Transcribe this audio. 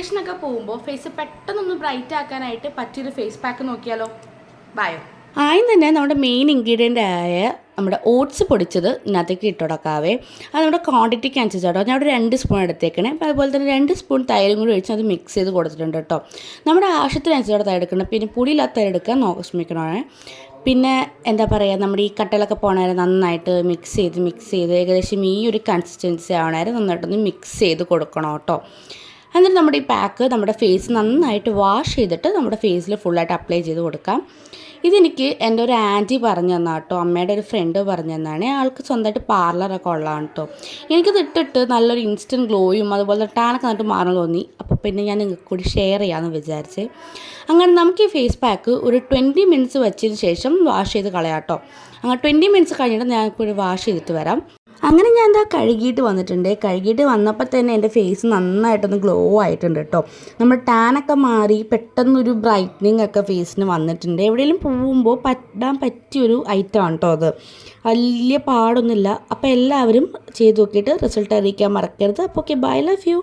വെക്കേഷനൊക്കെ പോകുമ്പോൾ ഫേസ് പെട്ടെന്നൊന്ന് ബ്രൈറ്റ് ആക്കാനായിട്ട് പറ്റിയൊരു ഫേസ് പാക്ക് നോക്കിയാലോ. ബായോ ആദ്യം തന്നെ നമ്മുടെ മെയിൻ ഇൻഗ്രീഡിയൻ്റ് ആയ നമ്മുടെ ഓട്സ് പൊടിച്ചത് ഇതിനകത്തേക്ക് ഇട്ടുകൊടുക്കാവേ. അത് നമ്മുടെ ക്വാണ്ടിറ്റിക്ക് അനുസരിച്ച് കേട്ടോ. ഞാൻ ഒരു 2 സ്പൂൺ എടുത്തേക്കണേ. അപ്പോൾ അതുപോലെ തന്നെ 2 സ്പൂൺ തൈരും കൂടി ഒഴിച്ച് അത് മിക്സ് ചെയ്ത് കൊടുത്തിട്ടുണ്ട് കേട്ടോ. നമ്മുടെ ആവശ്യത്തിനനുസരിച്ച് തൈര് എടുക്കണം. പിന്നെ പുളിയില്ലാത്ത തൈര് എടുക്കാൻ ശ്രമിക്കണേ. പിന്നെ എന്താ പറയുക, നമ്മുടെ ഈ കട്ടലൊക്കെ പോകണവരെ നന്നായിട്ട് മിക്സ് ചെയ്ത് ഏകദേശം ഈ ഒരു കൺസിസ്റ്റൻസി ആവണവരെ നന്നായിട്ടൊന്ന് മിക്സ് ചെയ്ത് കൊടുക്കണം കേട്ടോ. എന്നിട്ട് നമ്മുടെ ഈ പാക്ക് നമ്മുടെ ഫേസ് നന്നായിട്ട് വാഷ് ചെയ്തിട്ട് നമ്മുടെ ഫേസിൽ ഫുള്ളായിട്ട് അപ്ലൈ ചെയ്ത് കൊടുക്കാം. ഇതെനിക്ക് എൻ്റെ ഒരു ആൻറ്റി പറഞ്ഞു തന്നാ കേട്ടോ, അമ്മയുടെ ഒരു ഫ്രണ്ട് പറഞ്ഞു തന്നാണ്. ആൾക്ക് സ്വന്തമായിട്ട് പാർലറൊക്കെ ഉള്ളതാണ് കേട്ടോ. എനിക്കത് ഇട്ടിട്ട് നല്ലൊരു ഇൻസ്റ്റൻറ്റ് ഗ്ലോയും അതുപോലെ ടാനൊക്കെ നന്നിട്ട് മാറണം തോന്നി. അപ്പോൾ പിന്നെ ഞാൻ നിങ്ങൾക്ക് കൂടി ഷെയർ ചെയ്യാമെന്ന് വിചാരിച്ചേ. അങ്ങനെ നമുക്ക് ഈ ഫേസ് പാക്ക് ഒരു 20 മിനിറ്റ്സ് വെച്ചതിന് ശേഷം വാഷ് ചെയ്ത് കളയാം കേട്ടോ. അങ്ങനെ 20 മിനിറ്റ്സ് കഴിഞ്ഞിട്ട് ഞാനിപ്പോൾ വാഷ് ചെയ്തിട്ട് വരാം. അങ്ങനെ ഞാൻ എന്താ കഴുകിയിട്ട് വന്നിട്ടുണ്ട്. കഴുകിയിട്ട് വന്നപ്പോൾ തന്നെ എൻ്റെ ഫേസ് നന്നായിട്ടൊന്ന് ഗ്ലോ ആയിട്ടുണ്ട് കേട്ടോ. നമ്മുടെ ടാനൊക്കെ മാറി പെട്ടെന്നൊരു ബ്രൈറ്റനിങ് ഒക്കെ ഫേസിന് വന്നിട്ടുണ്ട്. എവിടെയെങ്കിലും പോകുമ്പോൾ ഇടാൻ പറ്റിയൊരു ഐറ്റമാണ് കേട്ടോ അത്. വലിയ പാടൊന്നുമില്ല. അപ്പോൾ എല്ലാവരും ചെയ്ത് നോക്കിയിട്ട് റിസൾട്ട് അറിയിക്കാൻ മറക്കരുത്. അപ്പോൾ ഓക്കെ, ബൈ, ലവ് യു.